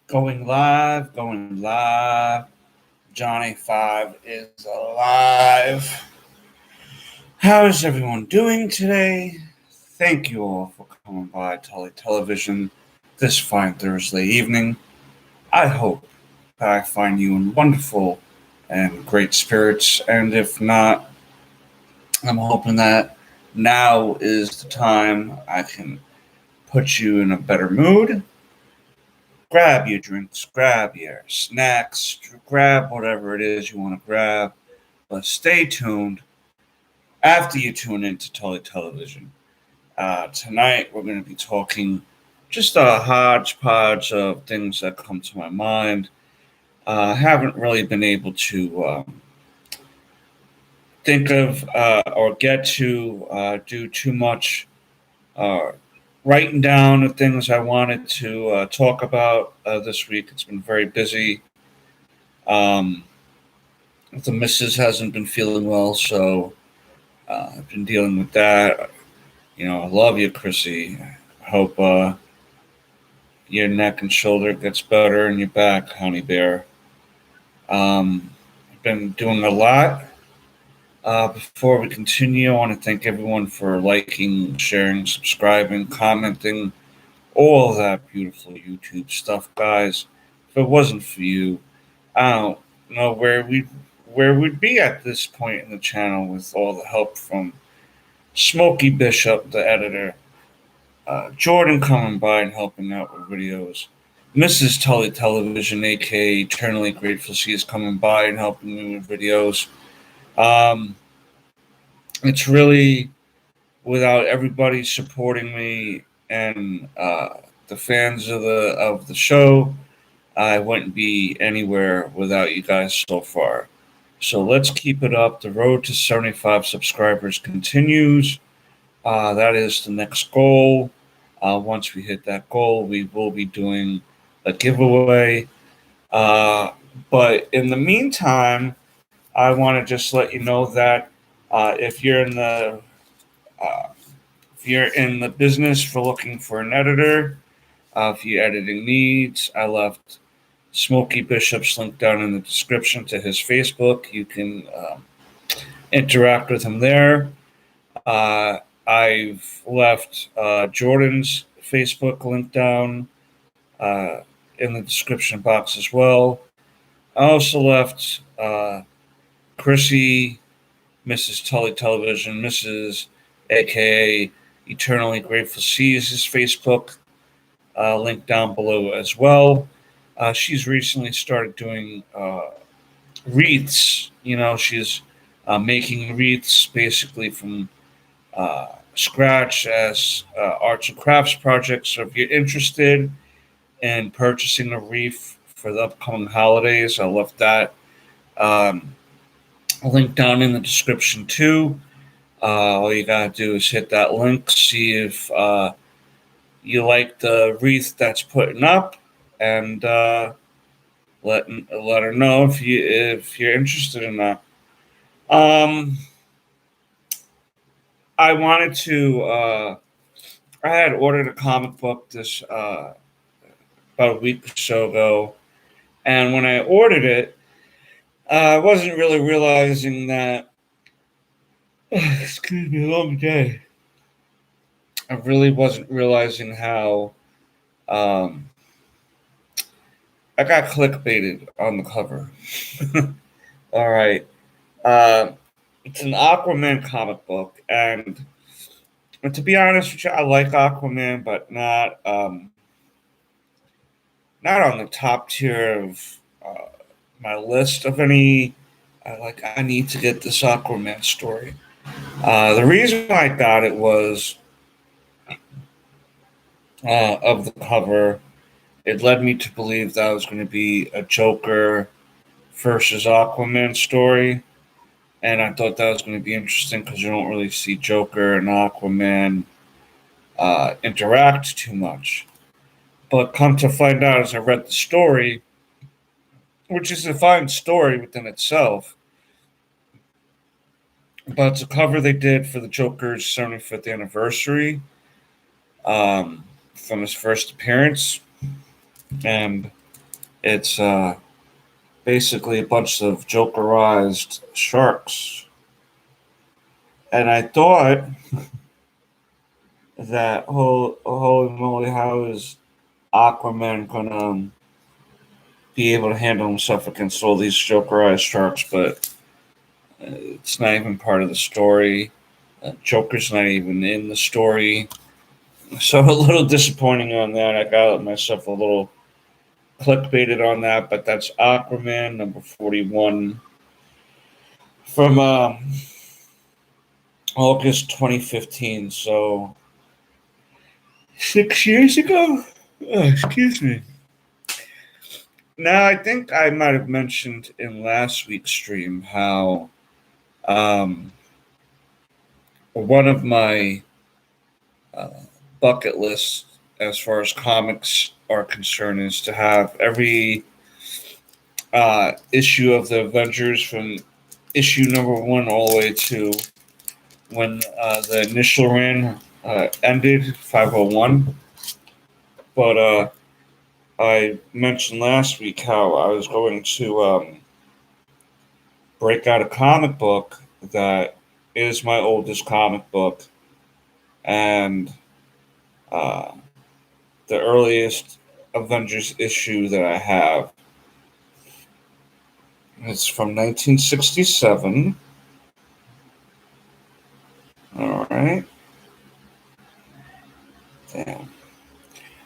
Going live, going live. Johnny 5 is alive. How is everyone doing today? Thank you all for coming by Tully Television this fine Thursday evening. I hope that I find you in wonderful and great spirits, and if not, I'm hoping that now is the time I can put you in a better mood. Grab your drinks, grab your snacks, grab whatever it is you want to grab, but stay tuned after you tune into Tully Television. Tonight we're going to be talking just a hodgepodge of things that come to my mind. I haven't really been able to think of or get to do too much uh, writing down the things I wanted to talk about this week. It's been very busy. Um, the missus hasn't been feeling well, so I've been dealing with that. I love you, Chrissy. I hope your neck and shoulder gets better and your back, honey bear. I've been doing a lot. Before we continue, I want to thank everyone for liking, sharing, subscribing, commenting, all of that beautiful YouTube stuff, guys. If it wasn't for you, I don't know where we'd be at this point in the channel with all the help from Smokey Bishop, the editor, Jordan coming by and helping out with videos, Mrs. Tully Television, aka Eternally Grateful she is coming by and helping me with videos. Um, it's really without everybody supporting me and the fans of the show, I wouldn't be anywhere without you guys so far. So let's keep it up. The road to 75 subscribers continues. That is the next goal. Once we hit that goal, we will be doing a giveaway. Uh, but in the meantime, I want to just let you know that if you're in the uh, if you're in the business for looking for an editor, if you editing needs, I left Smokey Bishop's link down in the description to his Facebook. You can interact with him there. I've left Jordan's Facebook link down uh, in the description box as well. I also left Chrissy, Mrs. Tully Television, Mrs. aka Eternally Grateful Seas, his Facebook link down below as well. She's recently started doing wreaths. She's making wreaths basically from scratch as arts and crafts projects. So if you're interested in purchasing a wreath for the upcoming holidays, I left that link down in the description too. All you gotta do is hit that link, see if you like the wreath that's putting up, and let her know if you're interested in that. Um, I wanted to. I had ordered a comic book this about a week or so ago, and when I ordered it, I wasn't really realizing that. Excuse me, a long day. I really wasn't realizing how um, I got clickbaited on the cover. All right, uh, it's an Aquaman comic book, and to be honest with you, I like Aquaman, but not on the top tier of my list of any. Like I need to get this Aquaman story. The reason I got it was of the cover. It led me to believe that it was going to be a Joker versus Aquaman story, and I thought that was going to be interesting because you don't really see Joker and Aquaman interact too much. But come to find out, as I read the story, which is a fine story within itself, but it's a cover they did for the Joker's 75th anniversary from his first appearance, and It's basically a bunch of Jokerized sharks. And I thought that, holy moly, how is Aquaman gonna be able to handle himself against all these Jokerized sharks? But it's not even part of the story. Joker's not even in the story. So a little disappointing on that. I got myself a little clickbaited on that, but that's Aquaman number 41 from August 2015. So 6 years ago. Oh, excuse me. Now I think I might have mentioned in last week's stream how um, one of my uh, bucket lists as far as comics are concerned is to have every issue of the Avengers from issue number one all the way to when the initial run ended, 501. But I mentioned last week how I was going to break out a comic book that is my oldest comic book and uh, the earliest Avengers issue that I have. It's from 1967. All right. Damn.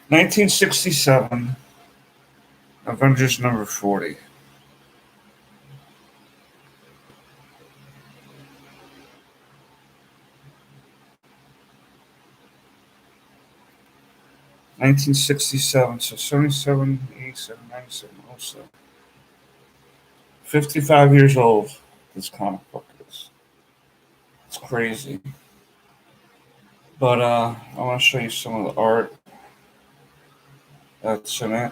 1967, Avengers number 40. $1967, so 77, 87, 97, 07. 55 years old, this comic book is. It's crazy. But I want to show you some of the art that's in it.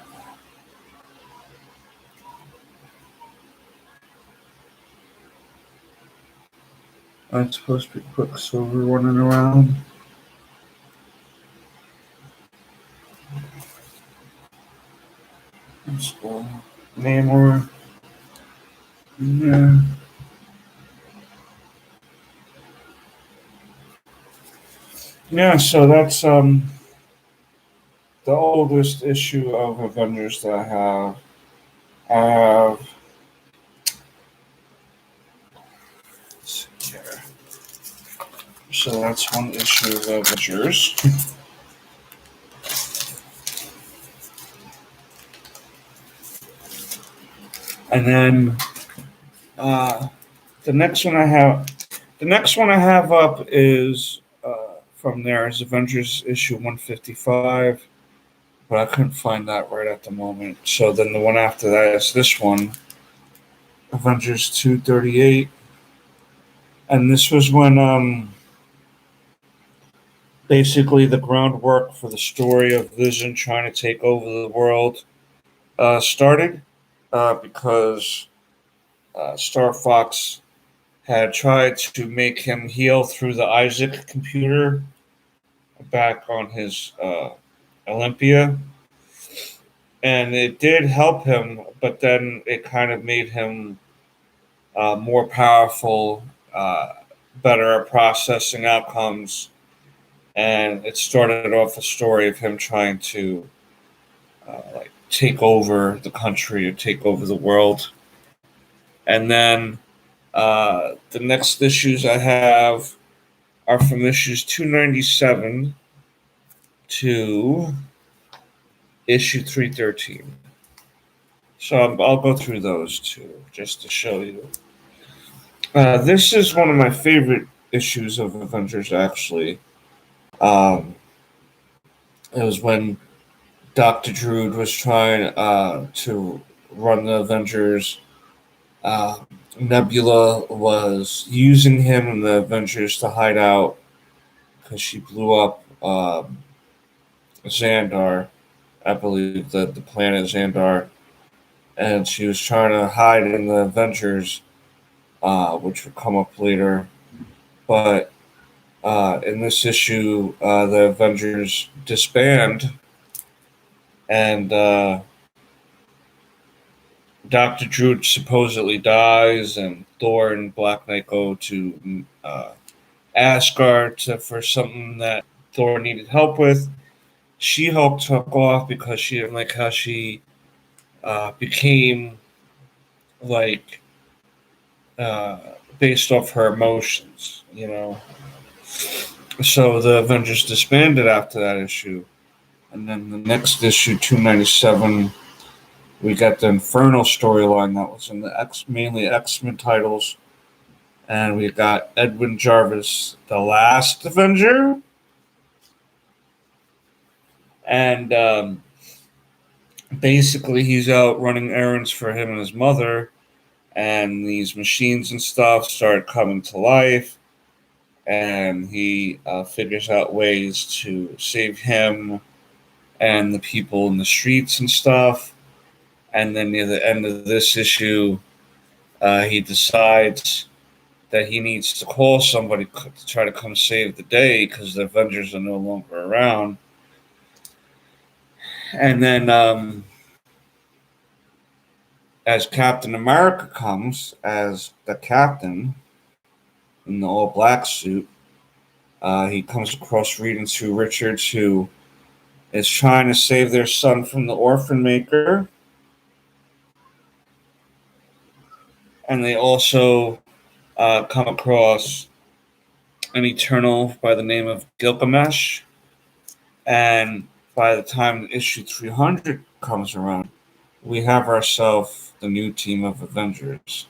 It's supposed to be Quicksilver running around. That's cool. Namor. Yeah. Yeah, so that's the oldest issue of Avengers that I have. I have. Let's see here. So that's one issue of Avengers. And then the next one I have up is from there is Avengers issue 155, but I couldn't find that right at the moment. So then the one after that is this one, Avengers 238, and this was when basically the groundwork for the story of Vision trying to take over the world started because Star Fox had tried to make him heal through the Isaac computer back on his Olympia. And it did help him, but then it kind of made him more powerful, better at processing outcomes. And it started off a story of him trying to like take over the country or take over the world. And then the next issues I have are from issues 297 to issue 313. So I'll go through those two just to show you. This is one of my favorite issues of Avengers, actually. Um, it was when Dr. Druid was trying to run the Avengers. Uh, Nebula was using him and the Avengers to hide out because she blew up Xandar, I believe the planet Xandar, and she was trying to hide in the Avengers, which would come up later. But in this issue, the Avengers disband, and Dr. Drood supposedly dies, and Thor and Black Knight go to Asgard for something that Thor needed help with. She-Hulk took off because she didn't like how she became like uh, based off her emotions, you know. So the Avengers disbanded after that issue, and then the next issue, 297, we got the Infernal storyline that was in the mainly X-Men titles, and we got Edwin Jarvis, the last Avenger, and basically he's out running errands for him and his mother, and these machines and stuff start coming to life, and he figures out ways to save him and the people in the streets and stuff. And then near the end of this issue, he decides that he needs to call somebody to try to come save the day because the Avengers are no longer around. And then, as Captain America comes as the captain in the all black suit, he comes across Reed and Sue Richards, who is trying to save their son from the orphan maker. And they also come across an Eternal by the name of Gilgamesh. And by the time issue 300 comes around, we have ourselves the new team of Avengers.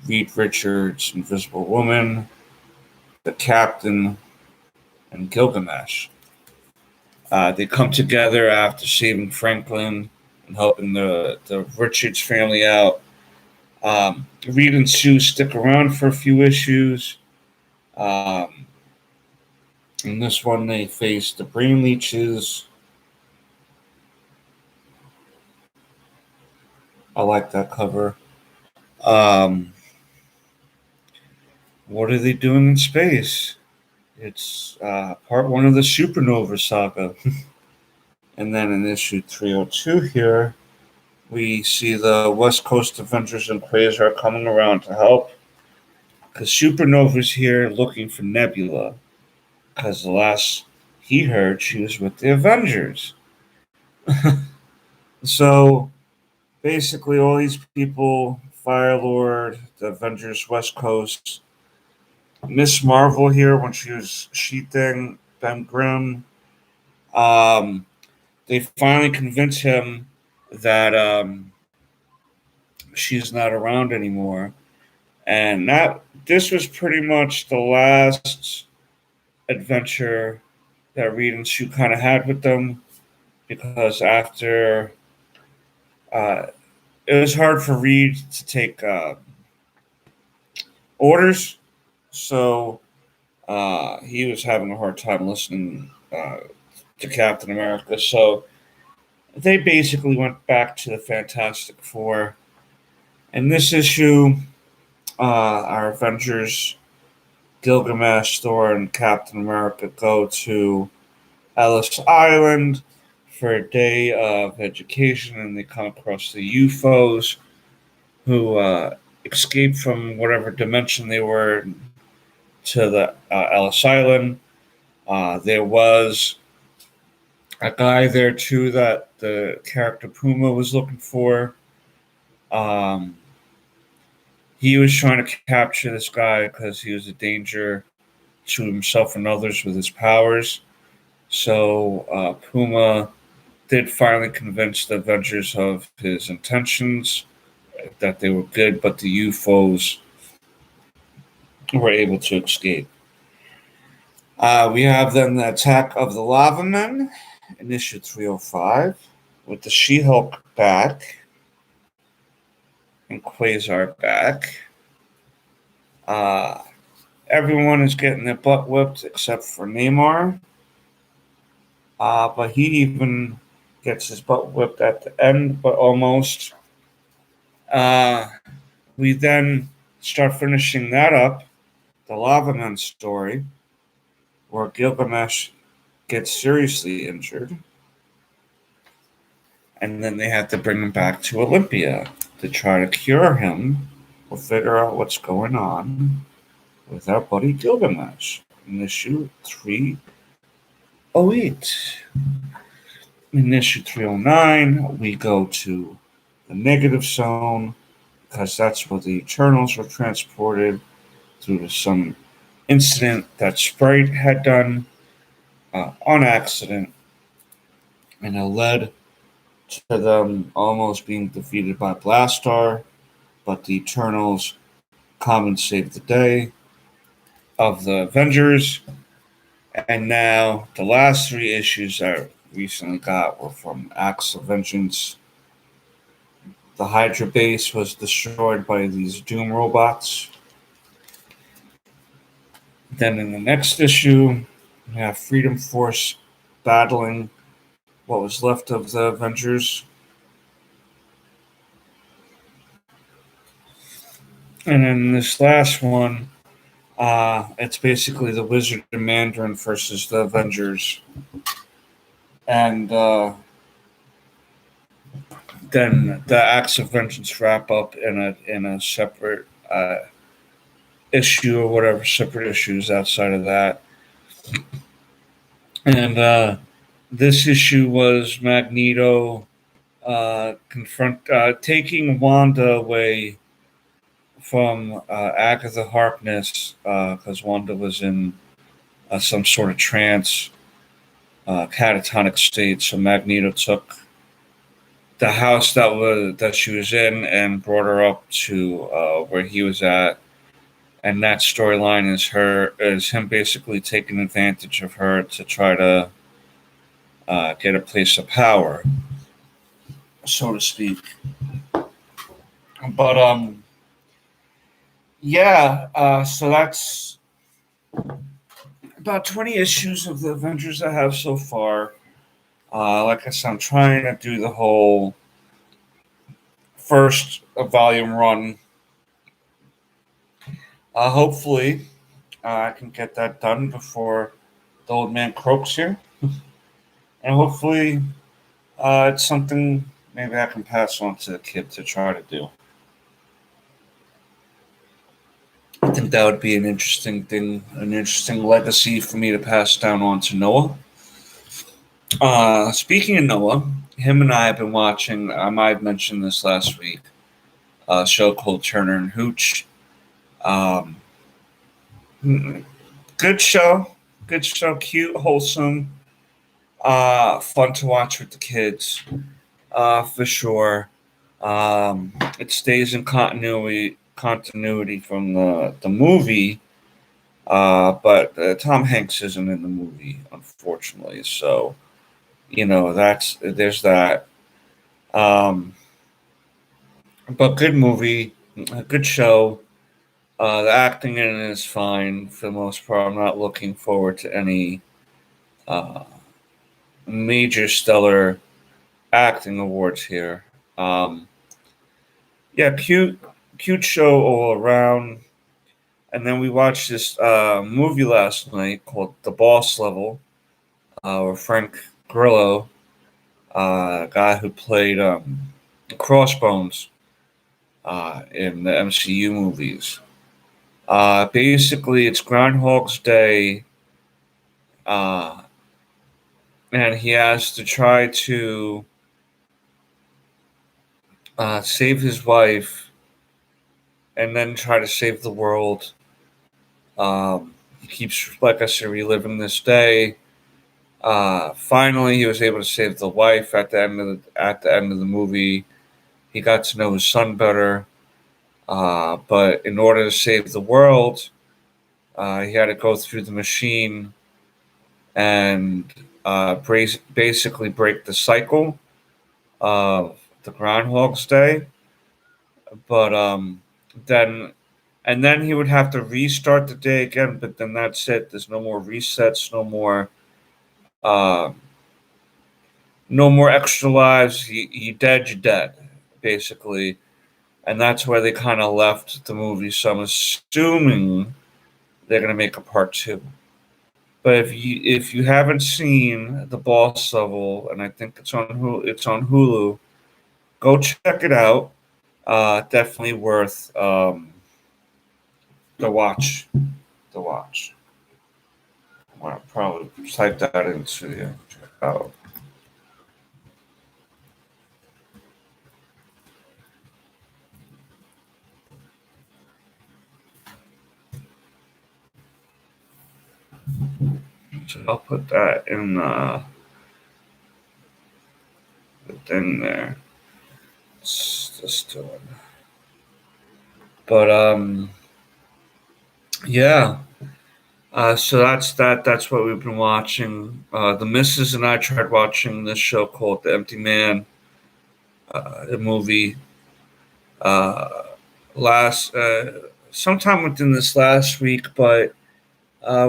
Reed Richards, Invisible Woman, the Captain, and Gilgamesh. They come together after saving Franklin and helping the Richards family out. Reed and Sue stick around for a few issues. In this one, they face the Brain Leeches. I like that cover. What are they doing in space? It's part one of the Supernova saga. And then in issue 302 here, we see the West Coast Avengers and Quasar coming around to help. Because Supernova's here looking for Nebula. Because the last he heard, she was with the Avengers. So basically, all these people, Firelord, the Avengers West Coast, Miss Marvel here when she was She-Thing, Ben Grimm, they finally convince him that she's not around anymore. And that this was pretty much the last adventure that Reed and Sue kind of had with them, because after it was hard for Reed to take orders, so he was having a hard time listening to Captain America. So they basically went back to the Fantastic Four. In this issue, our Avengers, Gilgamesh, Thor, and Captain America go to Ellis Island for a day of education, and they come across the UFOs who escaped from whatever dimension they were to the Ellis Island. There was a guy there too that the character Puma was looking for. He was trying to capture this guy because he was a danger to himself and others with his powers. So Puma did finally convince the Avengers of his intentions, that they were good, but the UFOs were able to escape. We have then the attack of the Lava Men in issue 305 with the She-Hulk back and Quasar back. Everyone is getting their butt whipped except for Namor. But he even gets his butt whipped at the end, but almost. We then start finishing that up, the Lava Man story, where Gilgamesh gets seriously injured. And then they have to bring him back to Olympia. to try to cure him or figure out what's going on with our buddy Gilgamesh in issue 308. In issue 309, we go to the negative zone because that's where the Eternals were transported due to some incident that Sprite had done on accident, and it led to them almost being defeated by Blastar, but the Eternals come and save the day of the Avengers. And now the last three issues I recently got were from Acts of Vengeance. The Hydra base was destroyed by these Doom robots. Then in the next issue, we have Freedom Force battling what was left of the Avengers. And then this last one, it's basically the Wizard and Mandarin versus the Avengers. And then the Acts of Vengeance wrap up in a separate issue or whatever, separate issues outside of that. And this issue was Magneto taking Wanda away from Agatha Harkness because Wanda was in some sort of trance, catatonic state. So Magneto took the house that she was in and brought her up to where he was at, and that storyline is him basically taking advantage of her to try to get a place of power, so to speak. But so that's about 20 issues of the Avengers I have so far. Like I said, I'm trying to do the whole first volume run. Hopefully, I can get that done before the old man croaks here. And hopefully, it's something maybe I can pass on to the kid to try to do. I think that would be an interesting thing, an interesting legacy for me to pass down on to Noah. Speaking of Noah, him and I have been watching, I might have mentioned this last week, a show called Turner and Hooch. Good show, cute, wholesome, fun to watch with the kids, for sure. It stays in continuity from the movie, but Tom Hanks isn't in the movie, unfortunately. So, there's that. But good movie, a good show. The acting in it is fine for the most part. I'm not looking forward to any uh, major stellar acting awards here. Um, yeah, cute show all around. And then we watched this movie last night called The Boss Level, where Frank Grillo, a guy who played Crossbones in the MCU movies. Basically, it's Groundhog's Day, uh, and he has to try to save his wife and then try to save the world. He keeps, like I said, reliving this day. Finally, he was able to save the wife at the end of the movie. He got to know his son better, but in order to save the world, he had to go through the machine and basically break the cycle of the Groundhog's Day. But then he would have to restart the day again. But then that's it. There's no more resets, uh, no more extra lives. You dead, you dead, basically. And that's where they kind of left the movie. So I'm assuming they're gonna make a part two. But if you haven't seen The Boss Level, and I think it's on Hulu, go check it out. Definitely worth the watch. The watch. I'll probably type that into the oh. So I'll put that in the thing there. It's just doing. But yeah. So that's that. That's what we've been watching. The missus and I tried watching this show called The Empty Man, the movie. Uh, last sometime within this last week, but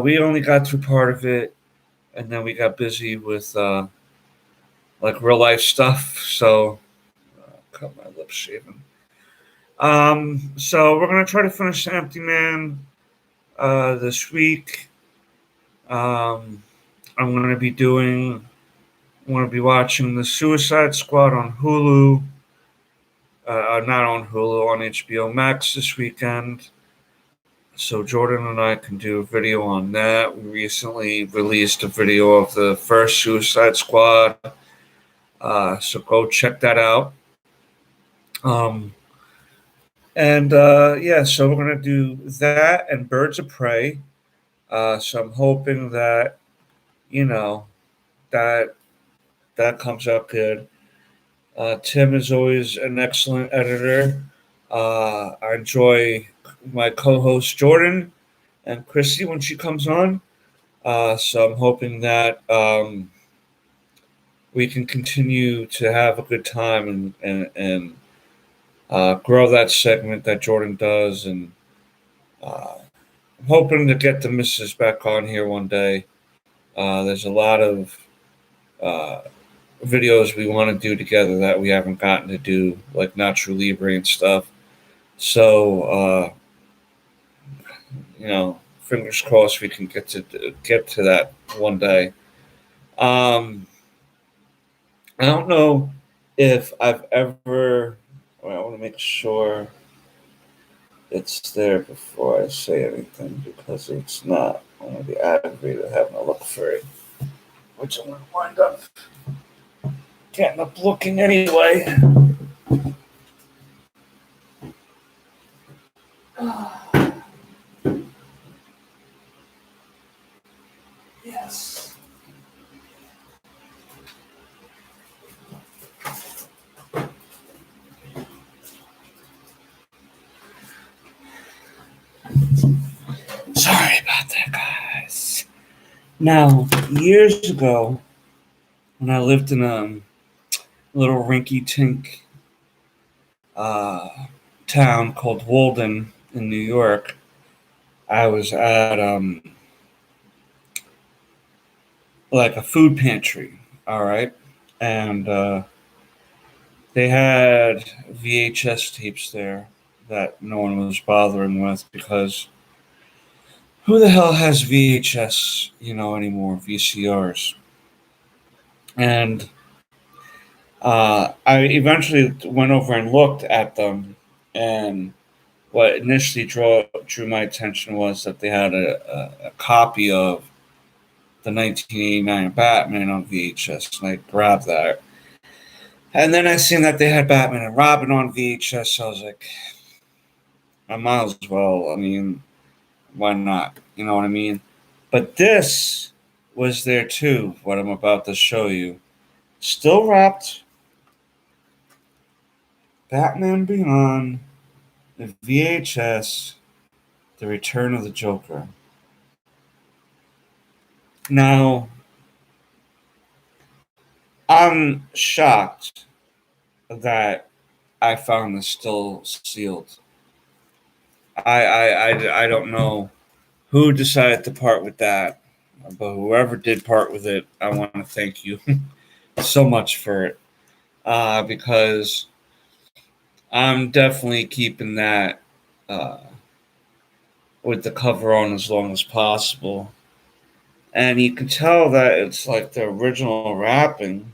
we only got through part of it, and then we got busy with like real life stuff. So cut my lips shaving. So we're gonna try to finish The Empty Man this week. Um, I'm gonna be doing. I'm gonna be watching The Suicide Squad on Hulu. Not on Hulu, on HBO Max this weekend. So Jordan and I can do a video on that. We recently released a video of the first Suicide Squad, so go check that out. Um, and yeah, so we're gonna do that and Birds of Prey. So I'm hoping that you know that that comes out good. Tim is always an excellent editor. I enjoy my co-host Jordan and Chrissy when she comes on. So I'm hoping that we can continue to have a good time and grow that segment that Jordan does. And I'm hoping to get the missus back on here one day. There's a lot of uh, videos we want to do together that we haven't gotten to do, like Nacho Libre and stuff. So, fingers crossed we can get to that one day. Um, I don't know if I've ever. Well, I want to make sure it's there before I say anything because it's not. I'm going to be aggravated having to look for it, which I'm going to wind up getting up looking anyway. Yes. Sorry about that, guys. Now, years ago, when I lived in a little rinky-tink uh, town called Walden in New York, I was at like a food pantry. All right, and they had VHS tapes there that no one was bothering with because who the hell has VHS, anymore? VCRs. And I eventually went over and looked at them, and what initially drew my attention was that they had a copy of the 1989 Batman on VHS, and I grabbed that. And then I seen that they had Batman and Robin on VHS, so I was like, I might as well. I mean, why not? You know what I mean? But this was there too, what I'm about to show you. Still wrapped Batman Beyond, the VHS, The Return of the Joker. Now, I'm shocked that I found this still sealed. I don't know who decided to part with that, but whoever did part with it, I want to thank you so much for it. Because I'm definitely keeping that uh, with the cover on as long as possible. And you can tell that it's like the original wrapping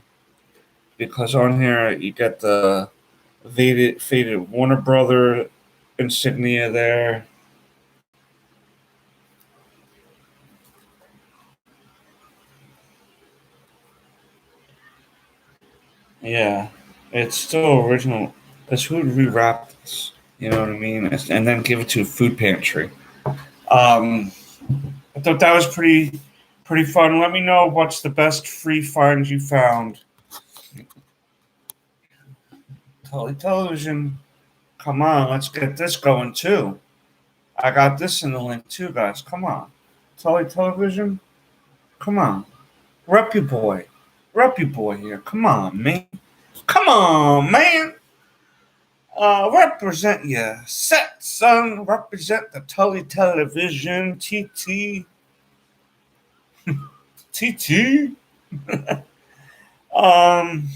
because on here you get the Faded Warner Brother insignia there. Yeah, it's still original. Because who would rewrap this? You know what I mean? And then give it to a food pantry. Um, I thought that was pretty fun. Let me know what's the best free find you found. Tully Television, come on, let's get this going too. I got this in the link too, guys. Come on. Tully Television, come on. Rep your boy. Rep your boy here. Come on, man. Come on, man. Represent your set, son. Represent the Tully Television. TT. TT. Um,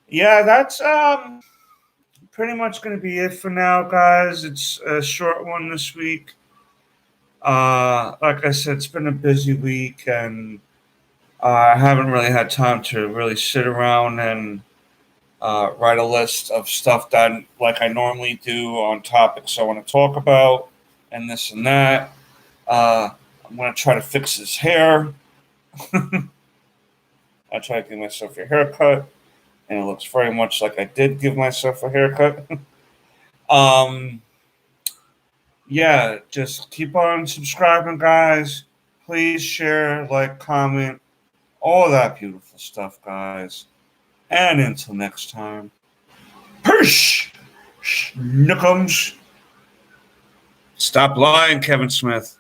yeah, that's pretty much going to be it for now, guys. It's a short one this week. Like I said, it's been a busy week, and I haven't really had time to really sit around and write a list of stuff that like I normally do on topics I want to talk about, and this and that. I'm going to try to fix his hair. I try to give myself a haircut, and it looks very much like I did give myself a haircut. um, yeah, just keep on subscribing, guys. Please share, like, comment, all that beautiful stuff, guys. And until next time, peace, Schnookums. Stop lying, Kevin Smith.